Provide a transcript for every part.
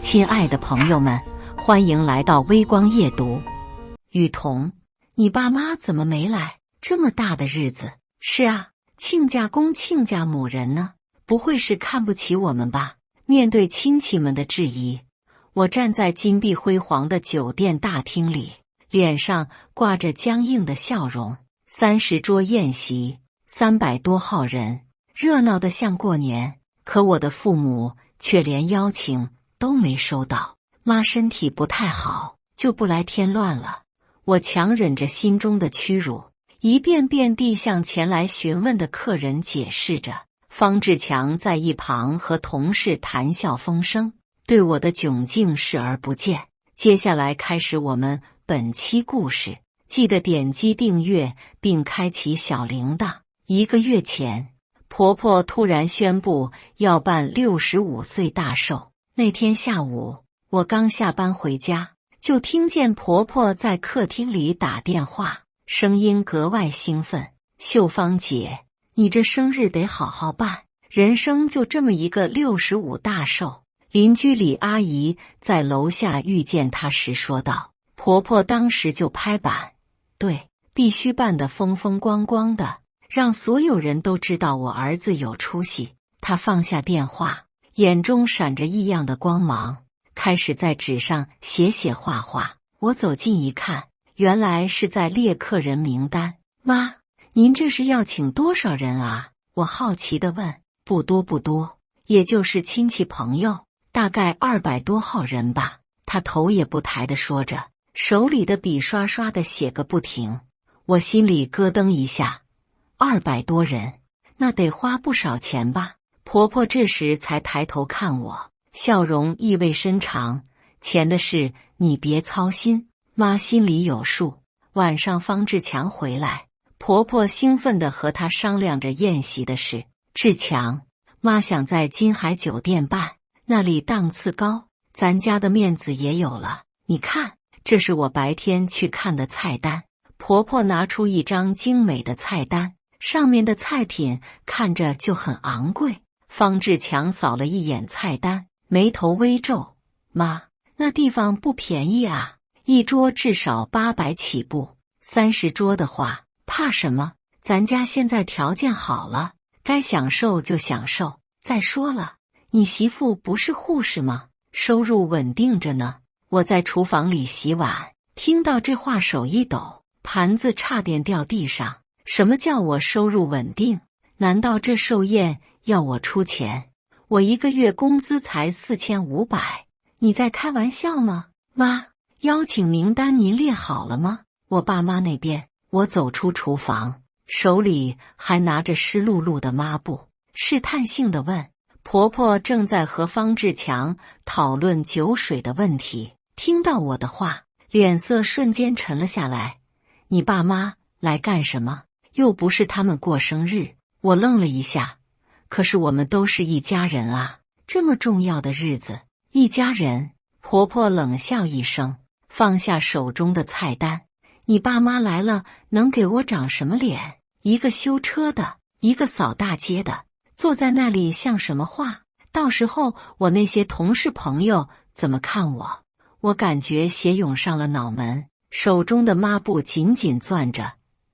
亲爱的朋友们，欢迎来到微光夜读。雨桐，你爸妈怎么没来？这么大的日子。是啊，亲家公亲家母人呢？不会是看不起我们吧？面对亲戚们的质疑，我站在金碧辉煌的酒店大厅里，脸上挂着僵硬的笑容。30桌宴席，300多号人，热闹得像过年。可我的父母却连邀请都没收到。妈身体不太好，就不来添乱了。我强忍着心中的屈辱，一遍遍地向前来询问的客人解释着。方志强在一旁和同事谈笑风生，对我的窘境视而不见。接下来开始我们本期故事，记得点击订阅并开启小铃铛。1个月前，婆婆突然宣布要办65岁大寿。那天下午，我刚下班回家，就听见婆婆在客厅里打电话，声音格外兴奋：“秀芳姐，你这生日得好好办，人生就这么一个65大寿。”邻居李阿姨在楼下遇见她时说道。婆婆当时就拍板：“对，必须办得风风光光的，让所有人都知道我儿子有出息。”她放下电话，眼中闪着异样的光芒，开始在纸上写画画。我走近一看，原来是在列客人名单。妈，您这是要请多少人啊？我好奇地问。不多，也就是亲戚朋友，大概200多号人吧。他头也不抬地说着，手里的笔刷刷地写个不停。我心里咯噔一下，200多人，那得花不少钱吧？婆婆这时才抬头看我，笑容意味深长：“钱的事你别操心，妈心里有数。”晚上方志强回来，婆婆兴奋地和他商量着宴席的事。志强，妈想在金海酒店办，那里档次高，咱家的面子也有了。你看，这是我白天去看的菜单。婆婆拿出一张精美的菜单，上面的菜品看着就很昂贵。方志强扫了一眼菜单，眉头微皱：“妈，那地方不便宜啊，一桌至少800起步，30桌的话，怕什么？咱家现在条件好了，该享受就享受。再说了，你媳妇不是护士吗？收入稳定着呢。”我在厨房里洗碗，听到这话手一抖，盘子差点掉地上。什么叫我收入稳定？难道这寿宴要我出钱？我1个月工资才4500，你在开玩笑吗？妈，邀请名单您列好了吗？我爸妈那边。我走出厨房，手里还拿着湿漉漉的抹布，试探性地问。婆婆正在和方志强讨论酒水的问题，听到我的话，脸色瞬间沉了下来。你爸妈来干什么？又不是他们过生日。我愣了一下，可是我们都是一家人啊，这么重要的日子，一家人。婆婆冷笑一声，放下手中的菜单。你爸妈来了，能给我长什么脸？一个修车的，一个扫大街的，坐在那里像什么话？到时候我那些同事朋友怎么看我？我感觉血涌上了脑门，手中的抹布紧紧攥着。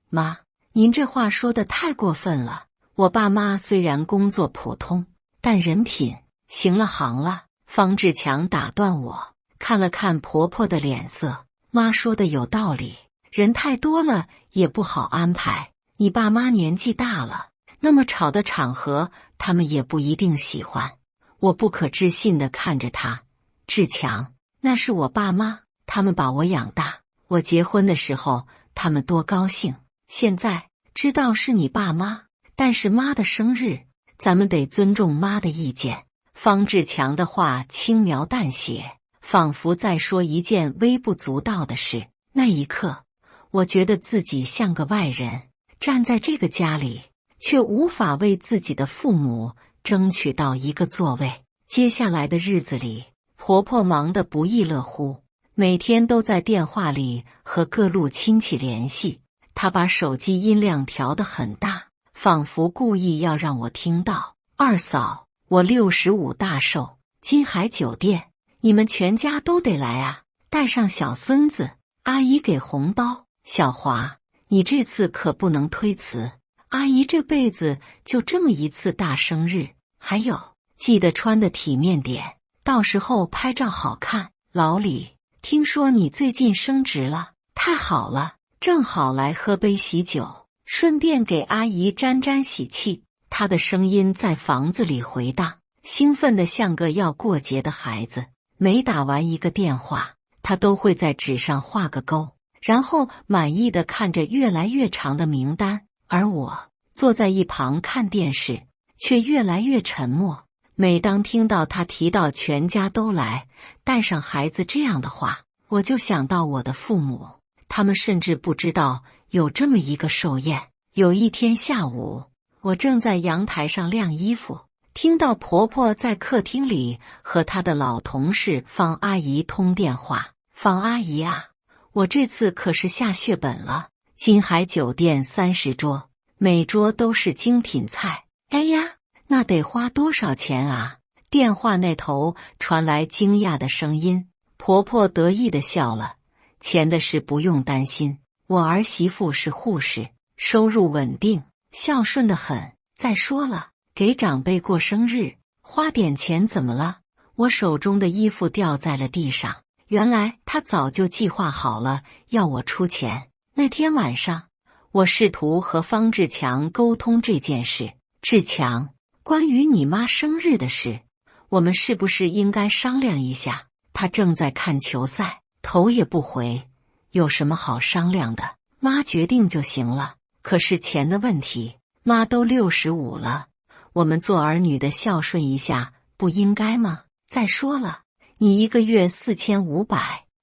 妈，您这话说得太过分了。我爸妈虽然工作普通，但人品行了行了。方志强打断我，看了看婆婆的脸色。妈说的有道理，人太多了也不好安排。你爸妈年纪大了，那么吵的场合他们也不一定喜欢。我不可置信地看着他。志强，那是我爸妈，他们把我养大，我结婚的时候他们多高兴。现在知道是你爸妈，但是妈的生日，咱们得尊重妈的意见。方志强的话轻描淡写，仿佛在说一件微不足道的事。那一刻，我觉得自己像个外人，站在这个家里，却无法为自己的父母争取到一个座位。接下来的日子里，婆婆忙得不亦乐乎，每天都在电话里和各路亲戚联系。她把手机音量调得很大，仿佛故意要让我听到。二嫂，我65大寿，金海酒店你们全家都得来啊，带上小孙子，阿姨给红包。小华，你这次可不能推辞，阿姨这辈子就这么一次大生日，还有记得穿的体面点，到时候拍照好看。老李，听说你最近升职了，太好了，正好来喝杯喜酒，顺便给阿姨沾沾喜气。他的声音在房子里回荡，兴奋得像个要过节的孩子。每打完一个电话，他都会在纸上画个勾，然后满意地看着越来越长的名单。而我坐在一旁看电视，却越来越沉默。每当听到他提到全家都来，带上孩子这样的话，我就想到我的父母，他们甚至不知道有这么一个寿宴。有一天下午，我正在阳台上晾衣服，听到婆婆在客厅里和她的老同事方阿姨通电话。方阿姨啊，我这次可是下血本了，金海酒店30桌，每桌都是精品菜。哎呀，那得花多少钱啊？电话那头传来惊讶的声音。婆婆得意地笑了，钱的事不用担心，我儿媳妇是护士，收入稳定，孝顺得很。再说了，给长辈过生日，花点钱怎么了？我手中的衣服掉在了地上，原来她早就计划好了要我出钱。那天晚上，我试图和方志强沟通这件事。志强，关于你妈生日的事，我们是不是应该商量一下？她正在看球赛，头也不回，有什么好商量的？妈决定就行了。可是钱的问题，妈都65了，我们做儿女的孝顺一下不应该吗？再说了，你一个月4500，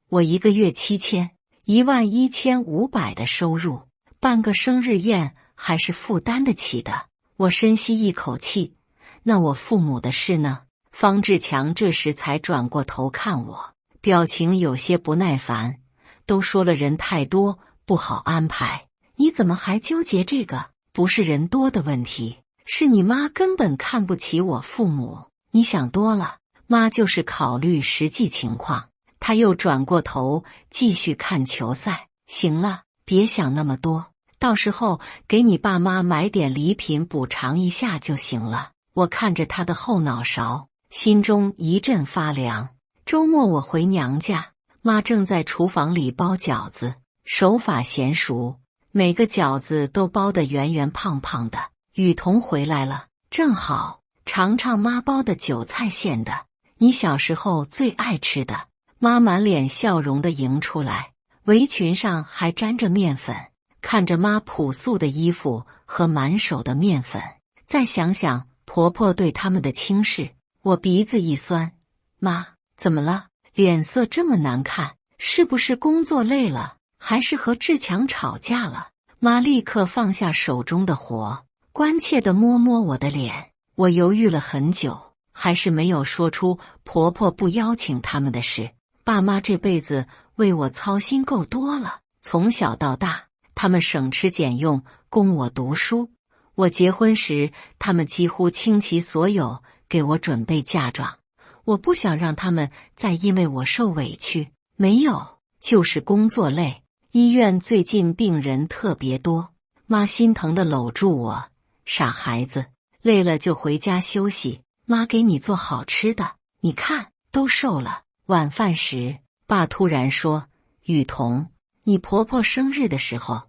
我一个月7000，11500的收入，办个生日宴还是负担得起的。我深吸一口气，那我父母的事呢？方志强这时才转过头看我，表情有些不耐烦。都说了人太多不好安排，你怎么还纠结这个？不是人多的问题，是你妈根本看不起我父母。你想多了，妈就是考虑实际情况。他又转过头继续看球赛。行了，别想那么多，到时候给你爸妈买点礼品补偿一下就行了。我看着他的后脑勺，心中一阵发凉。周末我回娘家，妈正在厨房里包饺子，手法娴熟，每个饺子都包得圆圆胖胖的。雨桐回来了，正好尝尝妈包的韭菜馅的，你小时候最爱吃的。妈满脸笑容地迎出来，围裙上还沾着面粉。看着妈朴素的衣服和满手的面粉，再想想婆婆对他们的轻视，我鼻子一酸。妈，怎么了？脸色这么难看，是不是工作累了，还是和志强吵架了？妈立刻放下手中的活，关切地摸摸我的脸。我犹豫了很久，还是没有说出婆婆不邀请他们的事。爸妈这辈子为我操心够多了，从小到大，他们省吃俭用供我读书。我结婚时，他们几乎倾其所有给我准备嫁妆。我不想让他们再因为我受委屈。没有，就是工作累。医院最近病人特别多，妈心疼地搂住我。傻孩子，累了就回家休息，妈给你做好吃的，你看都瘦了。晚饭时，爸突然说：雨桐，你婆婆生日的时候，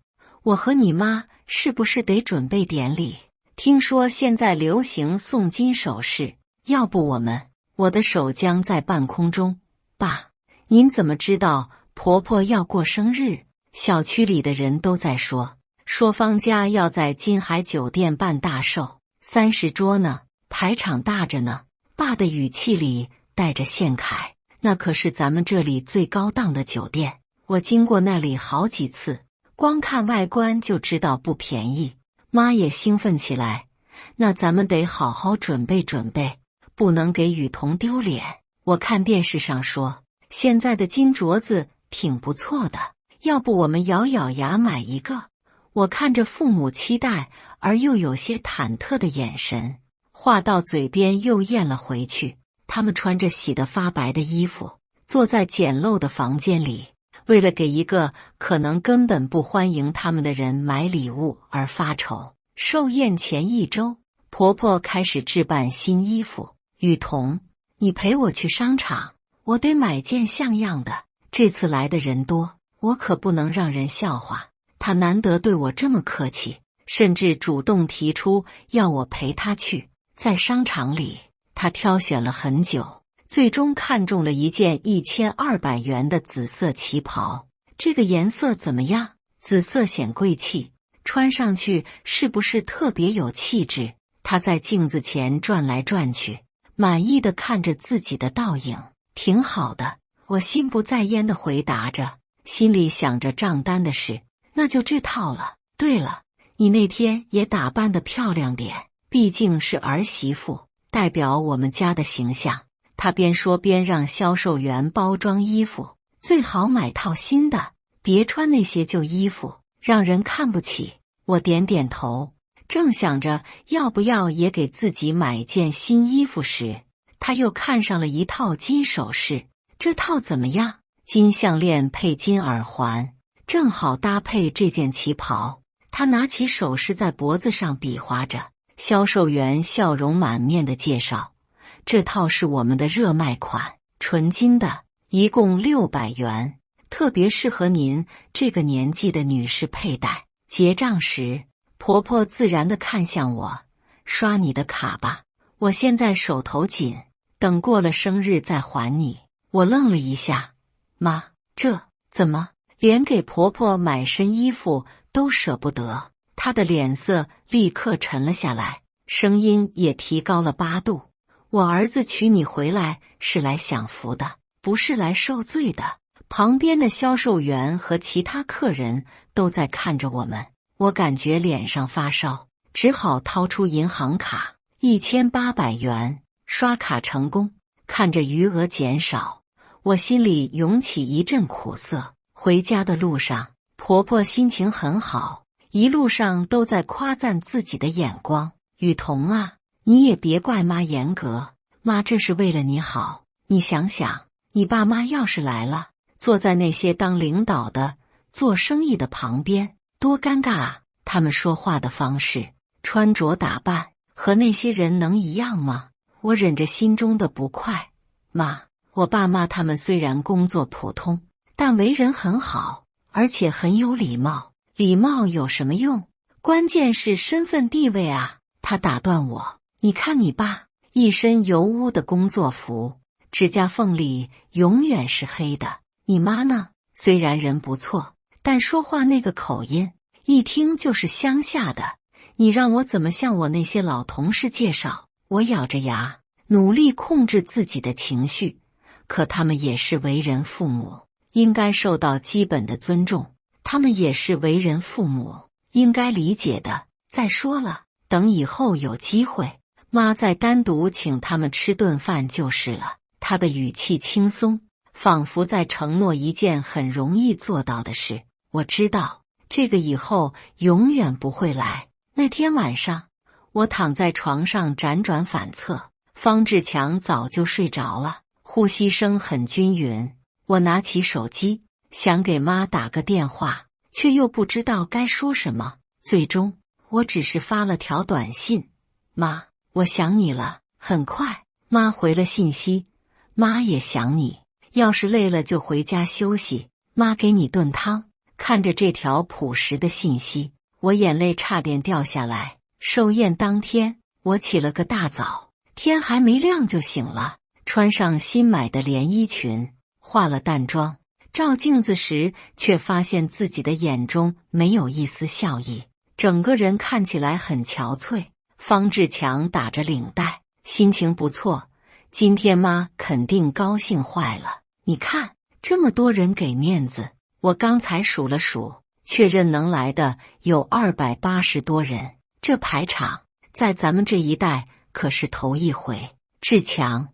我和你妈是不是得准备点礼？听说现在流行送金首饰，要不我们……我的手僵在半空中。爸，您怎么知道婆婆要过生日？小区里的人都在说方家要在金海酒店办大寿，30桌呢，排场大着呢。爸的语气里带着羡慨，那可是咱们这里最高档的酒店，我经过那里好几次，光看外观就知道不便宜。妈也兴奋起来，那咱们得好好准备准备，不能给雨桐丢脸。我看电视上说，现在的金镯子挺不错的，要不我们咬咬牙买一个？我看着父母期待而又有些忐忑的眼神，话到嘴边又咽了回去。他们穿着洗得发白的衣服，坐在简陋的房间里，为了给一个可能根本不欢迎他们的人买礼物而发愁。寿宴前1周，婆婆开始置办新衣服。雨桐，你陪我去商场，我得买件像样的。这次来的人多，我可不能让人笑话。她难得对我这么客气，甚至主动提出要我陪她去。在商场里，她挑选了很久，最终看中了一件1200元的紫色旗袍。这个颜色怎么样？紫色显贵气，穿上去是不是特别有气质？她在镜子前转来转去，满意的看着自己的倒影。挺好的，我心不在焉的回答着，心里想着账单的事。那就这套了。对了，你那天也打扮得漂亮点，毕竟是儿媳妇，代表我们家的形象。他边说边让销售员包装衣服，最好买套新的，别穿那些旧衣服，让人看不起。我点点头，正想着要不要也给自己买件新衣服时，他又看上了一套金首饰。这套怎么样？金项链配金耳环，正好搭配这件旗袍。他拿起首饰在脖子上比划着。销售员笑容满面的介绍，这套是我们的热卖款，纯金的，一共600元，特别适合您这个年纪的女士佩戴。结账时，婆婆自然地看向我，刷你的卡吧，我现在手头紧，等过了生日再还你。我愣了一下，妈，这怎么连给婆婆买身衣服都舍不得？她的脸色立刻沉了下来，声音也提高了8度。我儿子娶你回来是来享福的，不是来受罪的。旁边的销售员和其他客人都在看着我们，我感觉脸上发烧，只好掏出银行卡，1800元，刷卡成功。看着余额减少，我心里涌起一阵苦涩。回家的路上，婆婆心情很好，一路上都在夸赞自己的眼光。雨桐啊，你也别怪妈严格，妈这是为了你好。你想想，你爸妈要是来了，坐在那些当领导的、做生意的旁边，多尴尬啊！他们说话的方式、穿着打扮和那些人能一样吗？我忍着心中的不快，妈，我爸妈他们虽然工作普通，但为人很好，而且很有礼貌。礼貌有什么用？关键是身份地位啊！他打断我，你看你爸，一身油污的工作服，指甲缝里永远是黑的。你妈呢？虽然人不错，但说话那个口音，一听就是乡下的。你让我怎么向我那些老同事介绍？我咬着牙，努力控制自己的情绪。可他们也是为人父母，应该受到基本的尊重。他们也是为人父母，应该理解的。再说了，等以后有机会，妈再单独请他们吃顿饭就是了。他的语气轻松，仿佛在承诺一件很容易做到的事。我知道，这个以后永远不会来。那天晚上，我躺在床上辗转反侧，方志强早就睡着了，呼吸声很均匀。我拿起手机，想给妈打个电话，却又不知道该说什么。最终，我只是发了条短信：妈，我想你了。很快，妈回了信息：妈也想你，要是累了就回家休息，妈给你炖汤。看着这条朴实的信息，我眼泪差点掉下来。寿宴当天，我起了个大早，天还没亮就醒了，穿上新买的连衣裙，化了淡妆，照镜子时却发现自己的眼中没有一丝笑意，整个人看起来很憔悴。方志强打着领带，心情不错，今天妈肯定高兴坏了。你看，这么多人给面子，我刚才数了数，确认能来的有280多人。这排场在咱们这一代可是头一回。志强，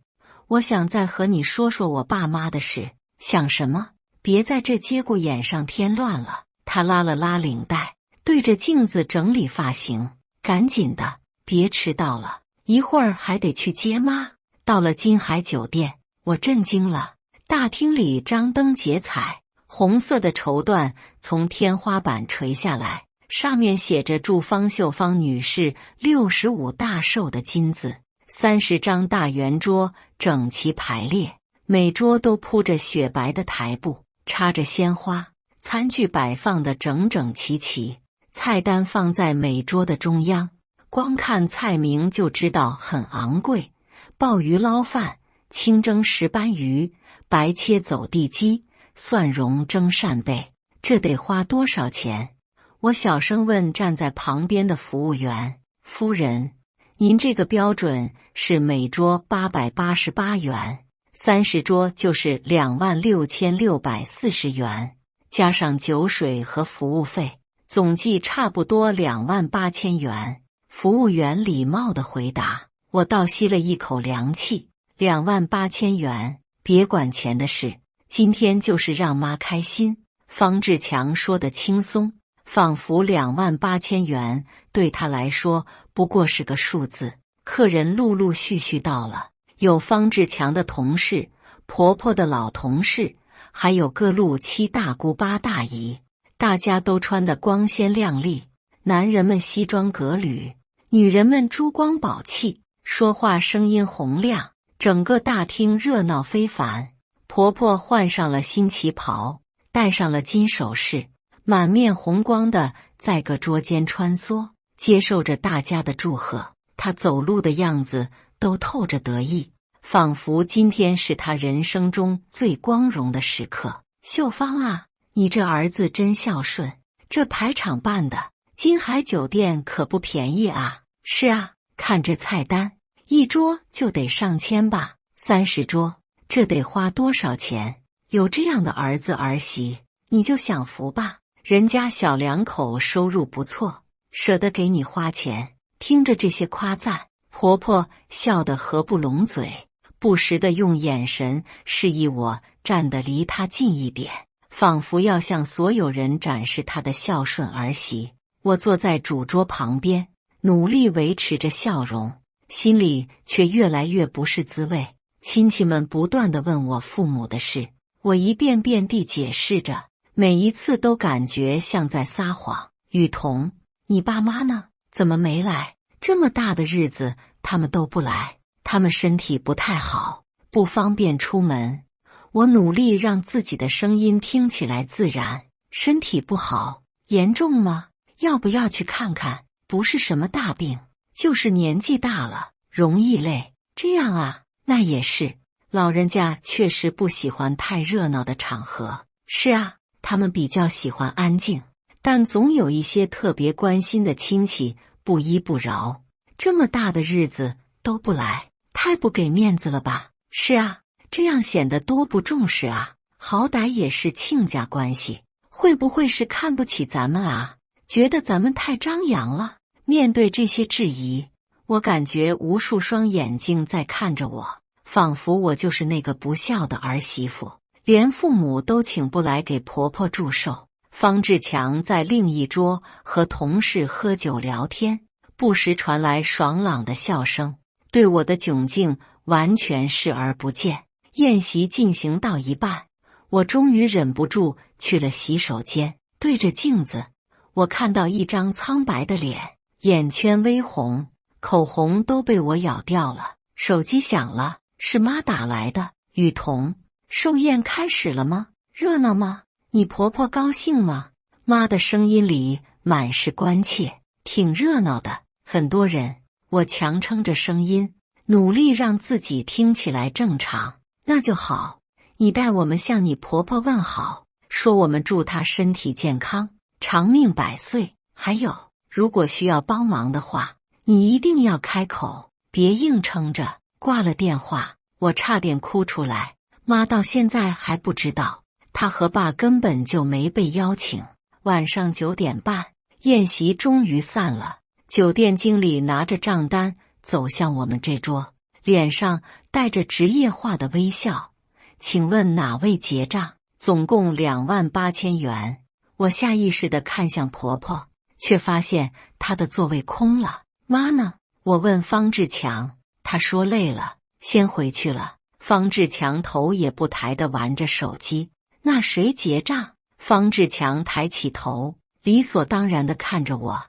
我想再和你说说我爸妈的事。想什么？别在这节骨眼上添乱了。他拉了拉领带，对着镜子整理发型。赶紧的，别迟到了，一会儿还得去接妈。到了金海酒店，我震惊了。大厅里张灯结彩，红色的绸缎从天花板垂下来，上面写着祝方秀芳女士65大寿的金字。30张大圆桌整齐排列，每桌都铺着雪白的台布，插着鲜花，餐具摆放得整整齐齐，菜单放在每桌的中央，光看菜名就知道很昂贵。鲍鱼捞饭、清蒸石斑鱼、白切走地鸡、蒜蓉蒸扇贝，这得花多少钱？我小声问站在旁边的服务员：“夫人，您这个标准是每桌888元，30桌就是26640元，加上酒水和服务费，总计差不多28000元。”服务员礼貌地回答。我倒吸了一口凉气，28000元，别管钱的事，今天就是让妈开心。方志强说得轻松，仿佛28000元对他来说不过是个数字。客人陆陆续续到了，有方志强的同事、婆婆的老同事，还有各路七大姑八大姨，大家都穿得光鲜亮丽，男人们西装革履，女人们珠光宝气，说话声音洪亮，整个大厅热闹非凡。婆婆换上了新旗袍，戴上了金首饰，满面红光的在各桌间穿梭，接受着大家的祝贺。她走路的样子都透着得意，仿佛今天是她人生中最光荣的时刻。秀芳啊，你这儿子真孝顺，这排场办的，金海酒店可不便宜啊。是啊，看这菜单，一桌就得上千吧，30桌，这得花多少钱？有这样的儿子儿媳，你就享福吧。人家小两口收入不错，舍得给你花钱。听着这些夸赞，婆婆笑得合不拢嘴，不时地用眼神示意我站得离她近一点，仿佛要向所有人展示她的孝顺儿媳。我坐在主桌旁边，努力维持着笑容，心里却越来越不是滋味。亲戚们不断地问我父母的事，我一遍遍地解释着，每一次都感觉像在撒谎。雨桐，你爸妈呢？怎么没来？这么大的日子他们都不来，他们身体不太好，不方便出门。我努力让自己的声音听起来自然。身体不好，严重吗？要不要去看看？不是什么大病，就是年纪大了，容易累。这样啊，那也是。老人家确实不喜欢太热闹的场合。是啊，他们比较喜欢安静，但总有一些特别关心的亲戚不依不饶。这么大的日子都不来，太不给面子了吧？是啊，这样显得多不重视啊，好歹也是亲家关系，会不会是看不起咱们啊？觉得咱们太张扬了？面对这些质疑，我感觉无数双眼睛在看着我，仿佛我就是那个不孝的儿媳妇，连父母都请不来给婆婆祝寿。方志强在另一桌和同事喝酒聊天，不时传来爽朗的笑声，对我的窘境完全视而不见。宴席进行到一半，我终于忍不住去了洗手间，对着镜子，我看到一张苍白的脸，眼圈微红，口红都被我咬掉了。手机响了，是妈打来的。雨桐，寿宴开始了吗？热闹吗？你婆婆高兴吗？妈的声音里满是关切。挺热闹的，很多人。我强撑着声音，努力让自己听起来正常。那就好，你代我们向你婆婆问好，说我们祝她身体健康，长命百岁。还有，如果需要帮忙的话，你一定要开口，别硬撑着。挂了电话，我差点哭出来。妈到现在还不知道，她和爸根本就没被邀请。晚上9点半，宴席终于散了。酒店经理拿着账单走向我们这桌，脸上带着职业化的微笑。请问哪位结账？总共28000元。我下意识地看向婆婆，却发现她的座位空了。妈呢？我问方志强，他说累了，先回去了。方志强头也不抬地玩着手机。那谁结账？方志强抬起头，理所当然地看着我。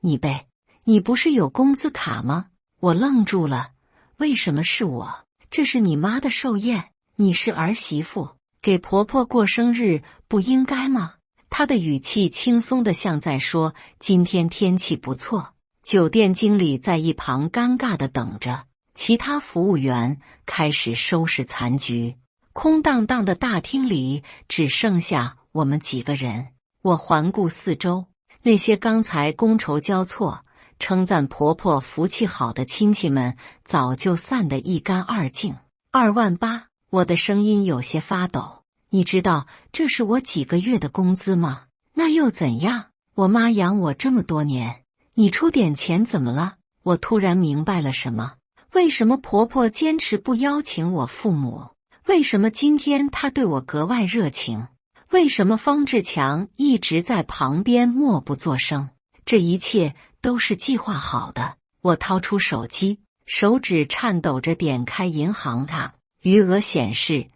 你不是有工资卡吗？我愣住了。为什么是我？这是你妈的寿宴，你是儿媳妇，给婆婆过生日不应该吗？他的语气轻松得像在说今天天气不错。酒店经理在一旁尴尬地等着，其他服务员开始收拾残局。空荡荡的大厅里只剩下我们几个人。我环顾四周，那些刚才觥筹交错称赞婆婆福气好的亲戚们早就散得一干二净。28000，我的声音有些发抖。你知道这是我几个月的工资吗？那又怎样？我妈养我这么多年，你出点钱怎么了？我突然明白了什么。为什么婆婆坚持不邀请我父母？为什么今天她对我格外热情？为什么方志强一直在旁边默不作声？这一切都是计划好的。我掏出手机，手指颤抖着点开银行卡，余额显示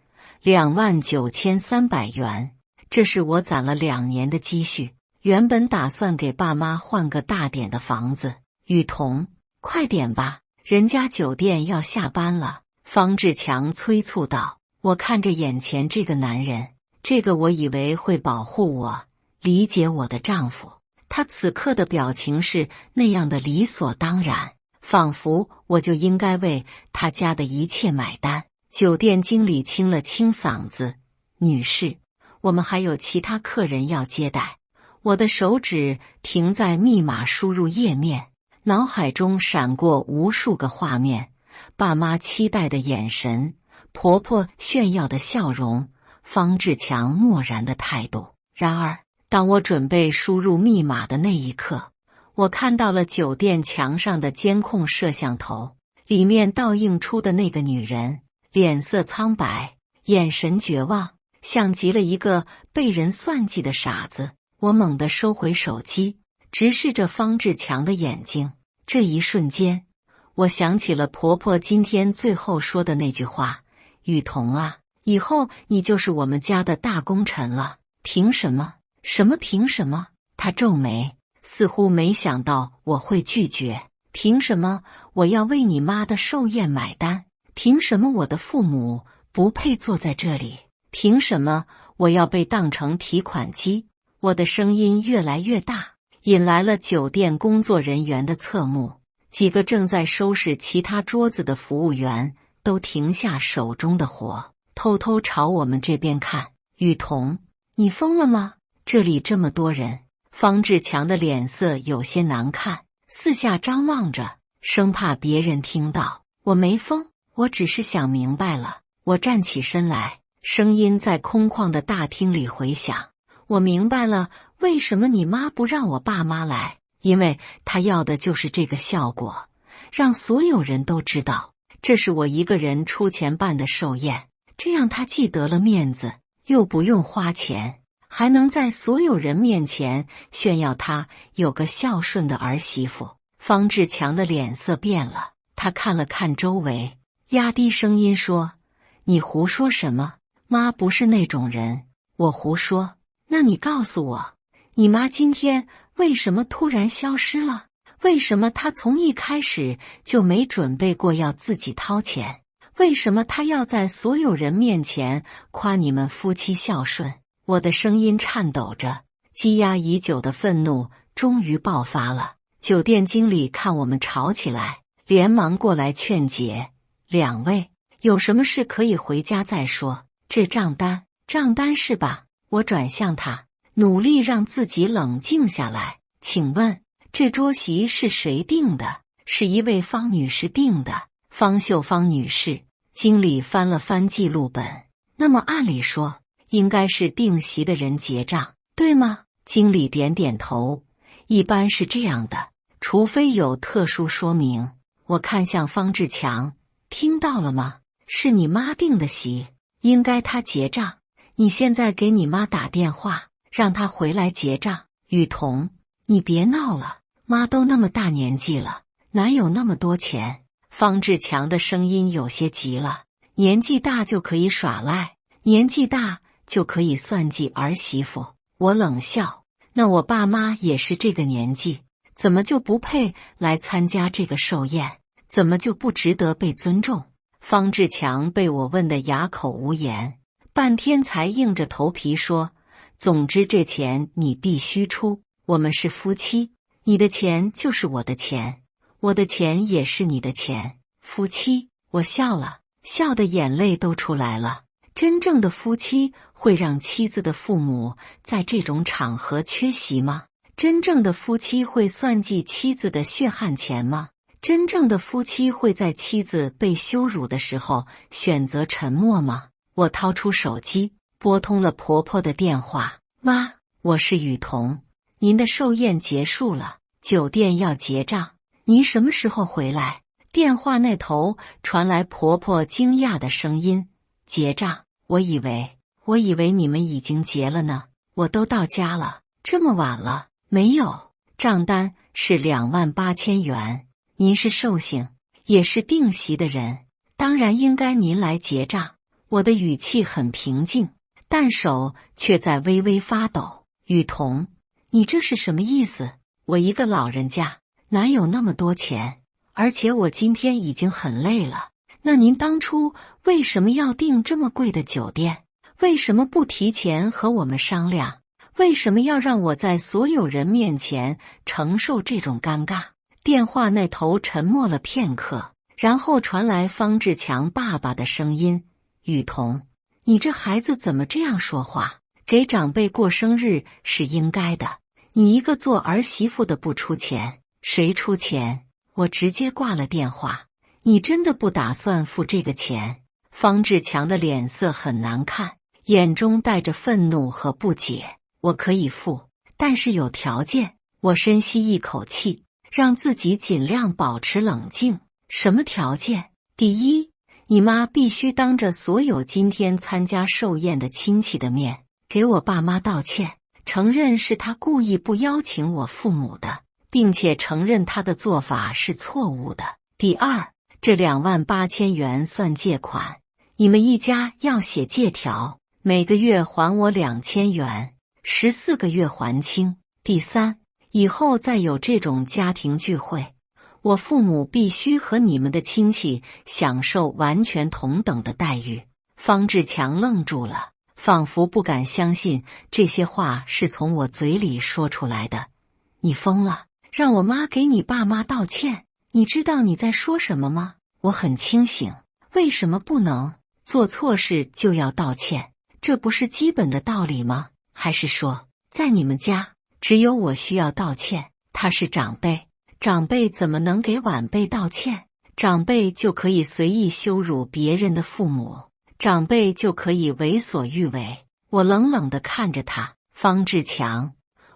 29300元。这是我攒了2年的积蓄，原本打算给爸妈换个大点的房子。雨桐，快点吧，人家酒店要下班了。方志强催促道。我看着眼前这个男人，这个我以为会保护我、理解我的丈夫，他此刻的表情是那样的理所当然，仿佛我就应该为他家的一切买单。酒店经理清了清嗓子：女士，我们还有其他客人要接待。我的手指停在密码输入页面，脑海中闪过无数个画面，爸妈期待的眼神，婆婆炫耀的笑容，方志强漠然的态度。然而，当我准备输入密码的那一刻，我看到了酒店墙上的监控摄像头，里面倒映出的那个女人，脸色苍白，眼神绝望，像极了一个被人算计的傻子。我猛地收回手机，直视着方志强的眼睛。这一瞬间，我想起了婆婆今天最后说的那句话：雨桐啊，以后你就是我们家的大功臣了。凭什么？凭什么？她皱眉，似乎没想到我会拒绝。凭什么我要为你妈的寿宴买单？凭什么我的父母不配坐在这里？凭什么我要被当成提款机？我的声音越来越大，引来了酒店工作人员的侧目。几个正在收拾其他桌子的服务员都停下手中的活，偷偷朝我们这边看。雨桐，你疯了吗？这里这么多人。方志强的脸色有些难看，四下张望着，生怕别人听到。我没疯，我只是想明白了。我站起身来，声音在空旷的大厅里回响。我明白了，为什么你妈不让我爸妈来，因为她要的就是这个效果，让所有人都知道这是我一个人出钱办的寿宴，这样她既得了面子，又不用花钱，还能在所有人面前炫耀她有个孝顺的儿媳妇。方志强的脸色变了，他看了看周围，压低声音说：你胡说什么？妈不是那种人。我胡说？那你告诉我，你妈今天为什么突然消失了？为什么她从一开始就没准备过要自己掏钱？为什么她要在所有人面前夸你们夫妻孝顺？我的声音颤抖着，积压已久的愤怒终于爆发了。酒店经理看我们吵起来，连忙过来劝解：两位，有什么事可以回家再说，这账单是吧？我转向他，努力让自己冷静下来。请问这桌席是谁订的？是一位方女士订的。方秀芳女士。经理翻了翻记录本，那么按理说应该是订席的人结账，对吗？经理点点头，一般是这样的，除非有特殊说明。我看向方志强，听到了吗？是你妈订的席，应该她结账。你现在给你妈打电话，让她回来结账。雨桐，你别闹了，妈都那么大年纪了，哪有那么多钱？方志强的声音有些急了。年纪大就可以耍赖，年纪大就可以算计儿媳妇。我冷笑，那我爸妈也是这个年纪，怎么就不配来参加这个寿宴？怎么就不值得被尊重？方志强被我问得哑口无言，半天才硬着头皮说：总之这钱你必须出，我们是夫妻，你的钱就是我的钱，我的钱也是你的钱，夫妻。我笑了，笑得眼泪都出来了。真正的夫妻会让妻子的父母在这种场合缺席吗？真正的夫妻会算计妻子的血汗钱吗？真正的夫妻会在妻子被羞辱的时候选择沉默吗？我掏出手机，拨通了婆婆的电话。妈，我是雨桐，您的寿宴结束了，酒店要结账，您什么时候回来？电话那头传来婆婆惊讶的声音：结账？我以为你们已经结了呢，我都到家了，这么晚了。没有，账单是28000元。您是寿星，也是定席的人，当然应该您来结账。我的语气很平静，但手却在微微发抖。雨桐，你这是什么意思？我一个老人家哪有那么多钱？而且我今天已经很累了。那您当初为什么要订这么贵的酒店？为什么不提前和我们商量？为什么要让我在所有人面前承受这种尴尬？电话那头沉默了片刻，然后传来方志强爸爸的声音：雨桐，你这孩子怎么这样说话？给长辈过生日是应该的，你一个做儿媳妇的不出钱，谁出钱？我直接挂了电话。你真的不打算付这个钱？方志强的脸色很难看，眼中带着愤怒和不解。我可以付，但是有条件。我深吸一口气，让自己尽量保持冷静。什么条件？第一，你妈必须当着所有今天参加寿宴的亲戚的面，给我爸妈道歉，承认是她故意不邀请我父母的，并且承认她的做法是错误的。第二，这28000元算借款，你们一家要写借条，每个月还我2000元，14个月还清。第三，以后再有这种家庭聚会，我父母必须和你们的亲戚享受完全同等的待遇。方志强愣住了，仿佛不敢相信这些话是从我嘴里说出来的。你疯了？让我妈给你爸妈道歉？你知道你在说什么吗？我很清醒，为什么不能？做错事就要道歉，这不是基本的道理吗？还是说，在你们家只有我需要道歉？他是长辈，长辈怎么能给晚辈道歉？长辈就可以随意羞辱别人的父母，长辈就可以为所欲为。我冷冷地看着他，方志强，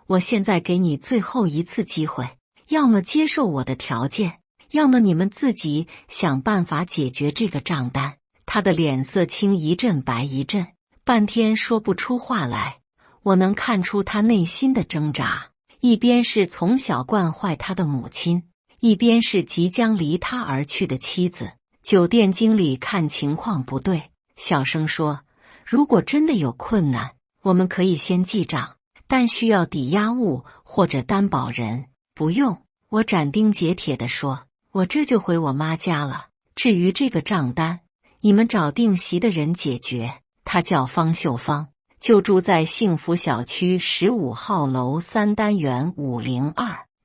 我现在给你最后一次机会，要么接受我的条件，要么你们自己想办法解决这个账单。他的脸色青一阵白一阵，半天说不出话来。我能看出他内心的挣扎，一边是从小惯坏他的母亲，一边是即将离他而去的妻子。酒店经理看情况不对，小声说：如果真的有困难，我们可以先记账，但需要抵押物或者担保人。不用，我斩钉截铁地说，我这就回我妈家了。至于这个账单，你们找定席的人解决。他叫方秀芳，就住在幸福小区15号楼3单元502。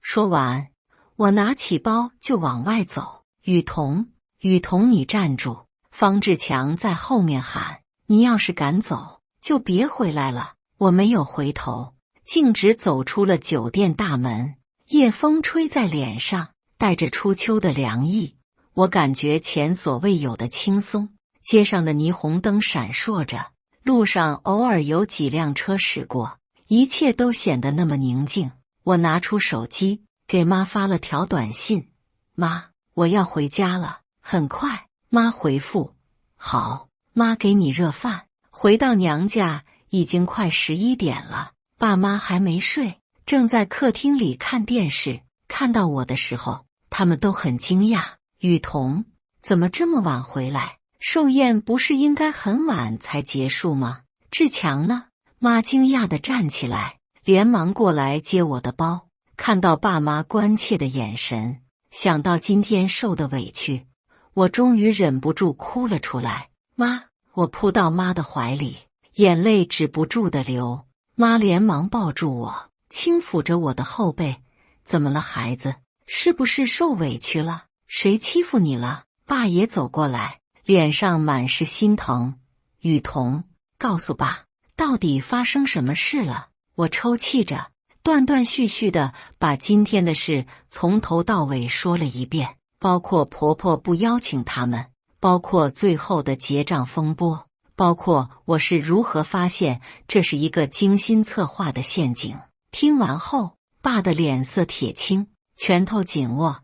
说完，我拿起包就往外走。雨桐，雨桐，你站住！方志强在后面喊，你要是敢走，就别回来了。我没有回头，径直走出了酒店大门。夜风吹在脸上，带着初秋的凉意，我感觉前所未有的轻松。街上的霓虹灯闪烁着，路上偶尔有几辆车驶过，一切都显得那么宁静。我拿出手机，给妈发了条短信：妈，我要回家了，很快。妈回复：好，妈给你热饭。回到娘家已经快11点了，爸妈还没睡，正在客厅里看电视。看到我的时候，他们都很惊讶。雨桐，怎么这么晚回来？寿宴不是应该很晚才结束吗？志强呢？妈惊讶地站起来，连忙过来接我的包。看到爸妈关切的眼神，想到今天受的委屈，我终于忍不住哭了出来。妈，我扑到妈的怀里，眼泪止不住的流。妈连忙抱住我，轻抚着我的后背。怎么了，孩子？是不是受委屈了？谁欺负你了？爸也走过来，脸上满是心疼。雨桐，告诉爸，到底发生什么事了？我抽泣着，断断续续的把今天的事从头到尾说了一遍，包括婆婆不邀请他们，包括最后的结账风波，包括我是如何发现这是一个精心策划的陷阱。听完后，爸的脸色铁青，拳头紧握。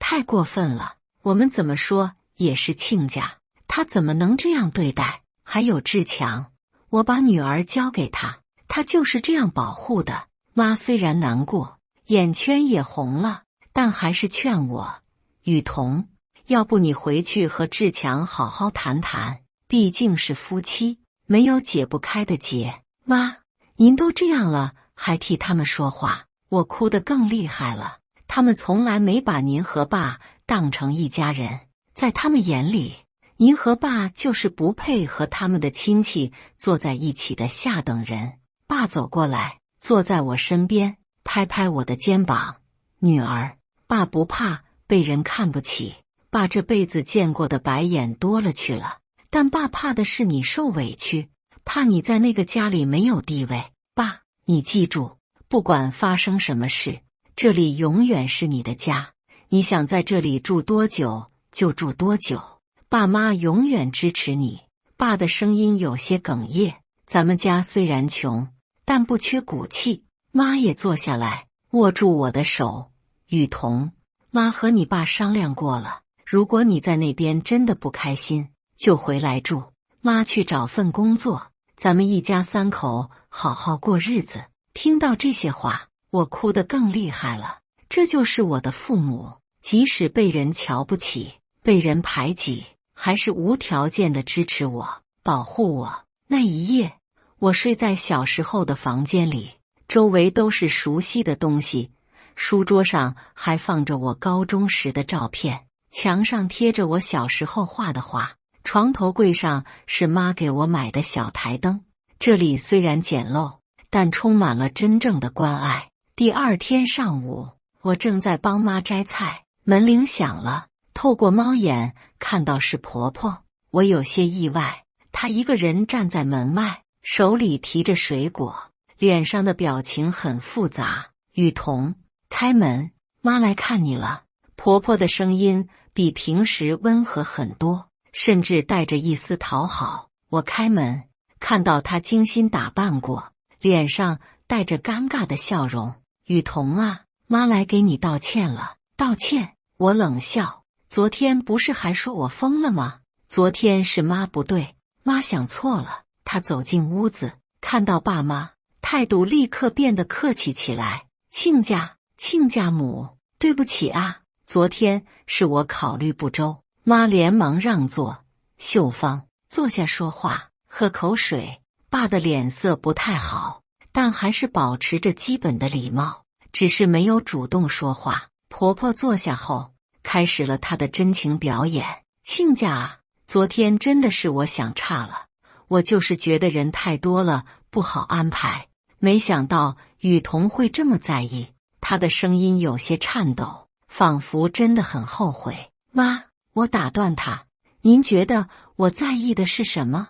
太过分了，我们怎么说也是亲家，他怎么能这样对待？还有志强，我把女儿交给他，他就是这样保护的。妈虽然难过，眼圈也红了，但还是劝我，雨桐，要不你回去和志强好好谈谈，毕竟是夫妻，没有解不开的结。妈，您都这样了，还替他们说话。我哭得更厉害了，他们从来没把您和爸当成一家人，在他们眼里，您和爸就是不配和他们的亲戚坐在一起的下等人。爸走过来，坐在我身边，拍拍我的肩膀。女儿，爸不怕被人看不起，爸这辈子见过的白眼多了去了，但爸怕的是你受委屈，怕你在那个家里没有地位。爸，你记住，不管发生什么事，这里永远是你的家，你想在这里住多久就住多久，爸妈永远支持你。爸的声音有些哽咽，咱们家虽然穷，但不缺骨气。妈也坐下来，握住我的手。雨桐，妈和你爸商量过了，如果你在那边真的不开心，就回来住。妈去找份工作，咱们一家三口好好过日子。听到这些话，我哭得更厉害了。这就是我的父母，即使被人瞧不起，被人排挤，还是无条件的支持我，保护我。那一夜，我睡在小时候的房间里，周围都是熟悉的东西，书桌上还放着我高中时的照片，墙上贴着我小时候画的画，床头柜上是妈给我买的小台灯。这里虽然简陋，但充满了真正的关爱。第二天上午，我正在帮妈摘菜，门铃响了，透过猫眼看到是婆婆，我有些意外。她一个人站在门外，手里提着水果，脸上的表情很复杂。雨桐，开门，妈来看你了。婆婆的声音比平时温和很多，甚至带着一丝讨好。我开门，看到她精心打扮过，脸上带着尴尬的笑容。雨桐啊，妈来给你道歉了。道歉？我冷笑。昨天不是还说我疯了吗？昨天是妈不对，妈想错了。她走进屋子，看到爸妈，态度立刻变得客气起来。亲家母，对不起啊，昨天是我考虑不周。妈连忙让座。秀芳，坐下说话，喝口水。爸的脸色不太好，但还是保持着基本的礼貌，只是没有主动说话。婆婆坐下后，开始了她的真情表演。亲家啊，昨天真的是我想差了，我就是觉得人太多了，不好安排。没想到雨桐会这么在意，她的声音有些颤抖，仿佛真的很后悔。妈，我打断她，您觉得我在意的是什么？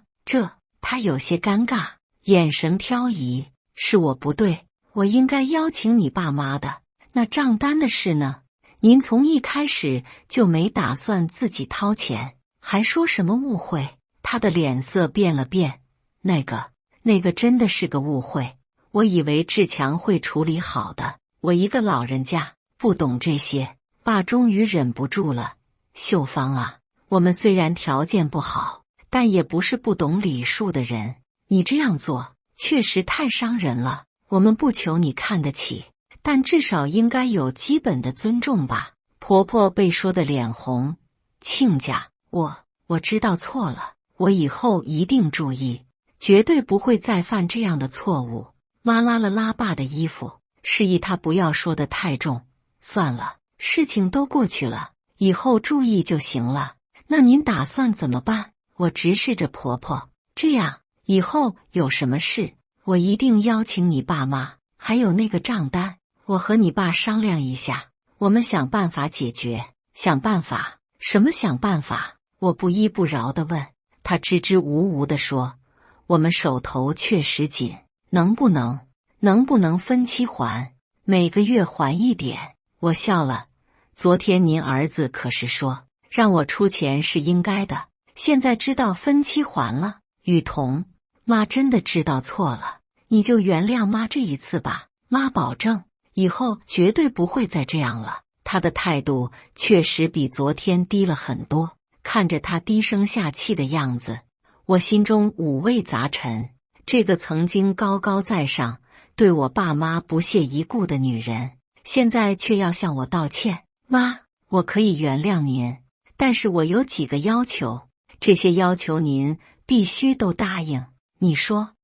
她有些尴尬，眼神飘移。是我不对，我应该邀请你爸妈的。那账单的事呢？您从一开始就没打算自己掏钱，还说什么误会？他的脸色变了变。那个真的是个误会，我以为志强会处理好的，我一个老人家不懂这些。爸终于忍不住了。秀芳啊，我们虽然条件不好，但也不是不懂礼数的人，你这样做确实太伤人了。我们不求你看得起，但至少应该有基本的尊重吧。婆婆被说得脸红。亲家，我知道错了，我以后一定注意，绝对不会再犯这样的错误。妈拉了拉爸的衣服，示意他不要说得太重。算了，事情都过去了，以后注意就行了。那您打算怎么办？我直视着婆婆，这样以后有什么事，我一定邀请你爸妈，还有那个账单，我和你爸商量一下，我们想办法解决。想办法？什么想办法？我不依不饶地问。他支支吾吾地说，我们手头确实紧，能不能分期还，每个月还一点？我笑了。昨天您儿子可是说让我出钱是应该的，现在知道分期还了。雨桐，妈真的知道错了，你就原谅妈这一次吧，妈保证以后绝对不会再这样了。他的态度确实比昨天低了很多，看着他低声下气的样子，我心中五味杂陈。这个曾经高高在上，对我爸妈不屑一顾的女人，现在却要向我道歉。妈，我可以原谅您，但是我有几个要求，这些要求您必须都答应。你说。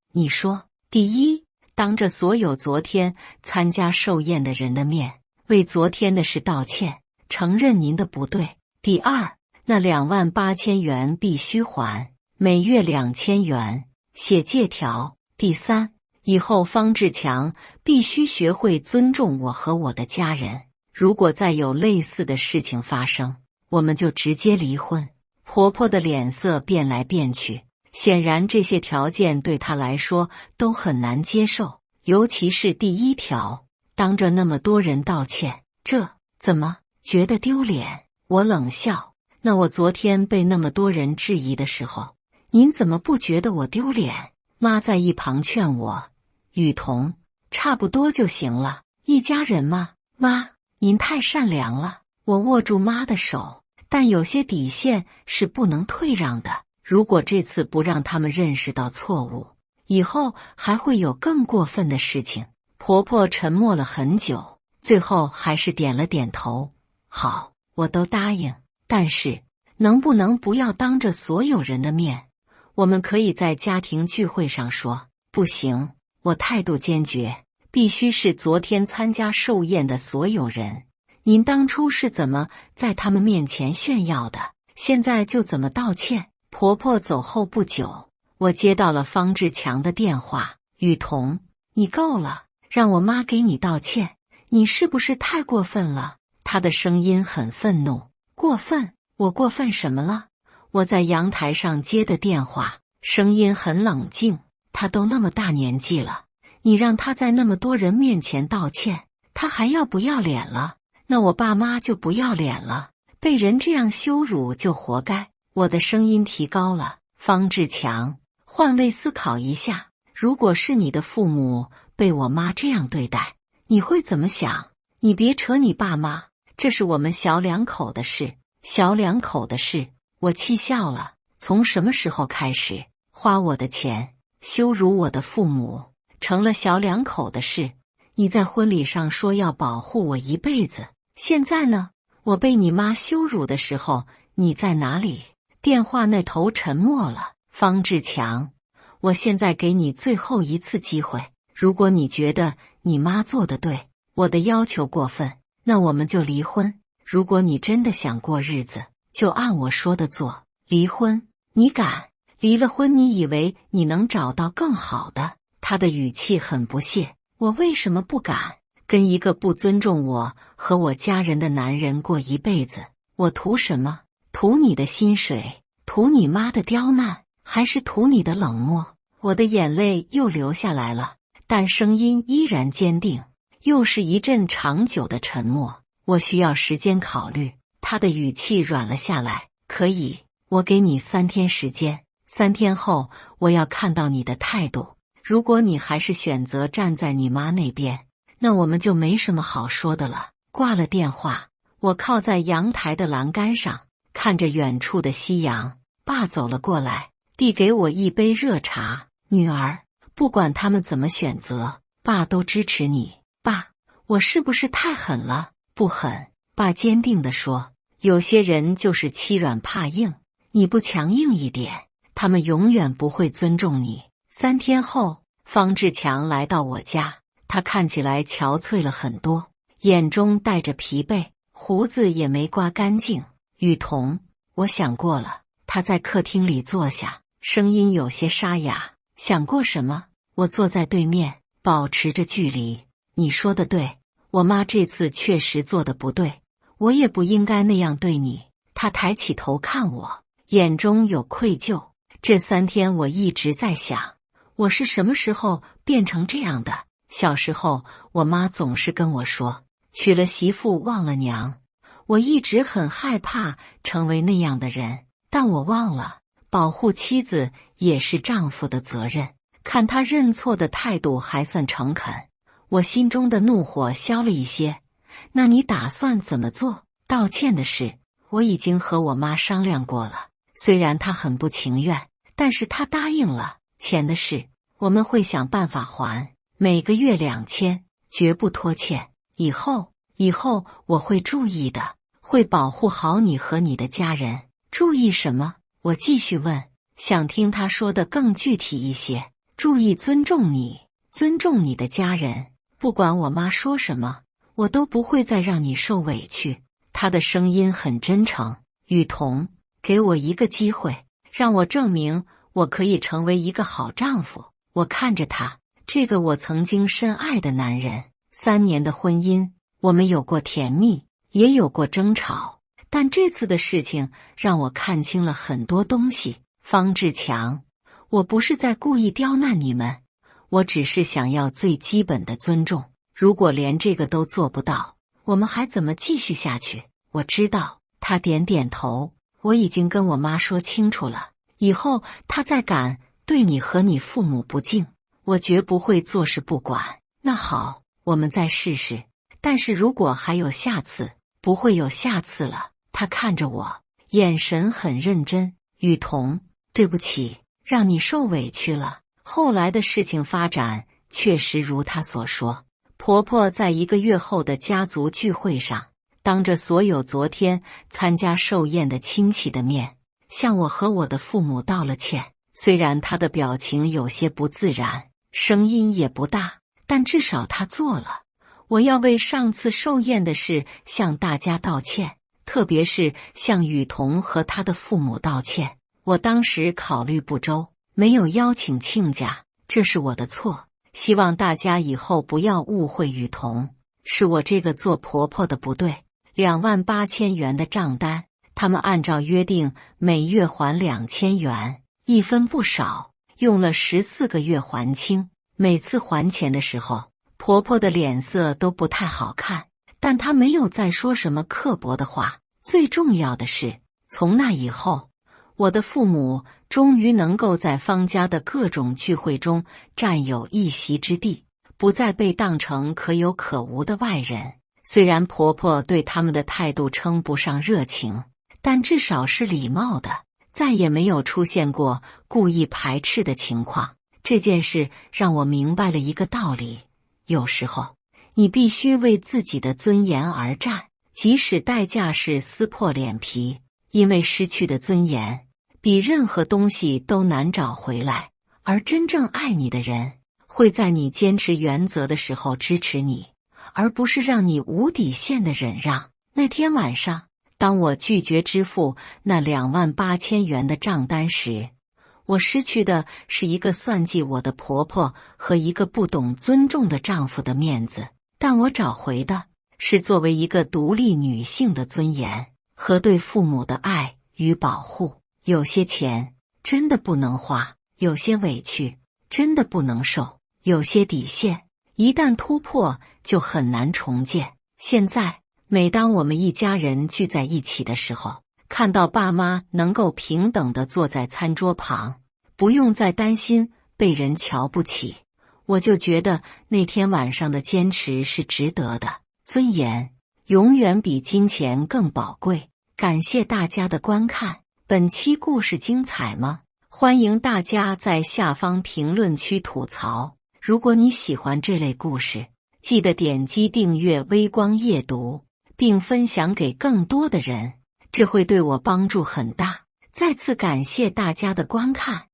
第一，当着所有昨天参加寿宴的人的面，为昨天的事道歉，承认您的不对。第二，那28000元必须还，每月2000元，写借条。第三，以后方志强必须学会尊重我和我的家人，如果再有类似的事情发生，我们就直接离婚。婆婆的脸色变来变去，显然这些条件对她来说都很难接受，尤其是第一条，当着那么多人道歉，这怎么觉得丢脸？我冷笑，那我昨天被那么多人质疑的时候，您怎么不觉得我丢脸？妈在一旁劝我，雨桐，差不多就行了，一家人嘛。妈，您太善良了。我握住妈的手，但有些底线是不能退让的。如果这次不让他们认识到错误，以后还会有更过分的事情。婆婆沉默了很久，最后还是点了点头。好，我都答应，但是能不能不要当着所有人的面？我们可以在家庭聚会上说。不行，我态度坚决，必须是昨天参加寿宴的所有人。您当初是怎么在他们面前炫耀的，现在就怎么道歉。婆婆走后不久，我接到了方志强的电话。雨桐，你够了，让我妈给你道歉，你是不是太过分了？她的声音很愤怒。过分？我过分什么了？我在阳台上接的电话，声音很冷静。她都那么大年纪了，你让她在那么多人面前道歉，她还要不要脸了？那我爸妈就不要脸了，被人这样羞辱就活该。我的声音提高了。方志强，换位思考一下，如果是你的父母被我妈这样对待，你会怎么想？你别扯你爸妈，这是我们小两口的事。小两口的事？我气笑了。从什么时候开始，花我的钱，羞辱我的父母，成了小两口的事？你在婚礼上说要保护我一辈子，现在呢？我被你妈羞辱的时候，你在哪里？电话那头沉默了。方志强，我现在给你最后一次机会，如果你觉得你妈做得对，我的要求过分，那我们就离婚。如果你真的想过日子，就按我说的做。离婚？你敢？离了婚，你以为你能找到更好的？他的语气很不屑。我为什么不敢跟一个不尊重我和我家人的男人过一辈子？我图什么？图你的薪水？图你妈的刁难？还是图你的冷漠？我的眼泪又流下来了，但声音依然坚定。又是一阵长久的沉默。我需要时间考虑。他的语气软了下来。可以，我给你3天时间，3天后我要看到你的态度。如果你还是选择站在你妈那边，那我们就没什么好说的了。挂了电话，我靠在阳台的栏杆上，看着远处的夕阳。爸走了过来，递给我一杯热茶。女儿，不管他们怎么选择，爸都支持你。爸，我是不是太狠了？不狠，爸坚定地说。有些人就是欺软怕硬，你不强硬一点，他们永远不会尊重你。3天后，方志强来到我家，他看起来憔悴了很多，眼中带着疲惫，胡子也没刮干净。雨桐，我想过了。他在客厅里坐下，声音有些沙哑。想过什么？我坐在对面，保持着距离。你说的对，我妈这次确实做的不对，我也不应该那样对你。他抬起头看我，眼中有愧疚。这3天我一直在想，我是什么时候变成这样的？小时候，我妈总是跟我说，娶了媳妇忘了娘。我一直很害怕成为那样的人，但我忘了，保护妻子也是丈夫的责任。看他认错的态度还算诚恳，我心中的怒火消了一些。那你打算怎么做？道歉的事，我已经和我妈商量过了，虽然她很不情愿，但是她答应了。钱的事，我们会想办法还，每个月2000，绝不拖欠。以后我会注意的，会保护好你和你的家人。注意什么？我继续问，想听他说的更具体一些。注意尊重你，尊重你的家人。不管我妈说什么，我都不会再让你受委屈。他的声音很真诚。雨桐，给我一个机会，让我证明我可以成为一个好丈夫。我看着他，这个我曾经深爱的男人，3年的婚姻，我们有过甜蜜，也有过争吵，但这次的事情让我看清了很多东西。方志强，我不是在故意刁难你们，我只是想要最基本的尊重。如果连这个都做不到，我们还怎么继续下去？我知道。他点点头。我已经跟我妈说清楚了，以后她再敢对你和你父母不敬，我绝不会坐视不管。那好，我们再试试。但是如果还有下次，不会有下次了。他看着我，眼神很认真。雨桐，对不起，让你受委屈了。后来的事情发展确实如她所说。婆婆在1个月后的家族聚会上，当着所有昨天参加寿宴的亲戚的面，向我和我的父母道了歉。虽然她的表情有些不自然，声音也不大，但至少她做了。我要为上次寿宴的事向大家道歉，特别是向雨桐和她的父母道歉。我当时考虑不周，没有邀请亲家，这是我的错。希望大家以后不要误会雨桐，是我这个做婆婆的不对。28000元的账单，他们按照约定每月还2000元，一分不少，用了14个月还清。每次还钱的时候，婆婆的脸色都不太好看，但她没有再说什么刻薄的话。最重要的是，从那以后，我的父母终于能够在方家的各种聚会中占有一席之地，不再被当成可有可无的外人。虽然婆婆对他们的态度称不上热情，但至少是礼貌的，再也没有出现过故意排斥的情况。这件事让我明白了一个道理，有时候你必须为自己的尊严而战，即使代价是撕破脸皮，因为失去的尊严比任何东西都难找回来。而真正爱你的人，会在你坚持原则的时候支持你，而不是让你无底线的忍让。那天晚上，当我拒绝支付那28000元的账单时，我失去的是一个算计我的婆婆和一个不懂尊重的丈夫的面子，但我找回的是作为一个独立女性的尊严和对父母的爱与保护。有些钱真的不能花，有些委屈真的不能受，有些底线一旦突破就很难重建。现在每当我们一家人聚在一起的时候，看到爸妈能够平等地坐在餐桌旁，不用再担心被人瞧不起，我就觉得那天晚上的坚持是值得的。尊严永远比金钱更宝贵。感谢大家的观看。本期故事精彩吗？欢迎大家在下方评论区吐槽。如果你喜欢这类故事，记得点击订阅微光夜读，并分享给更多的人。这会对我帮助很大。再次感谢大家的观看。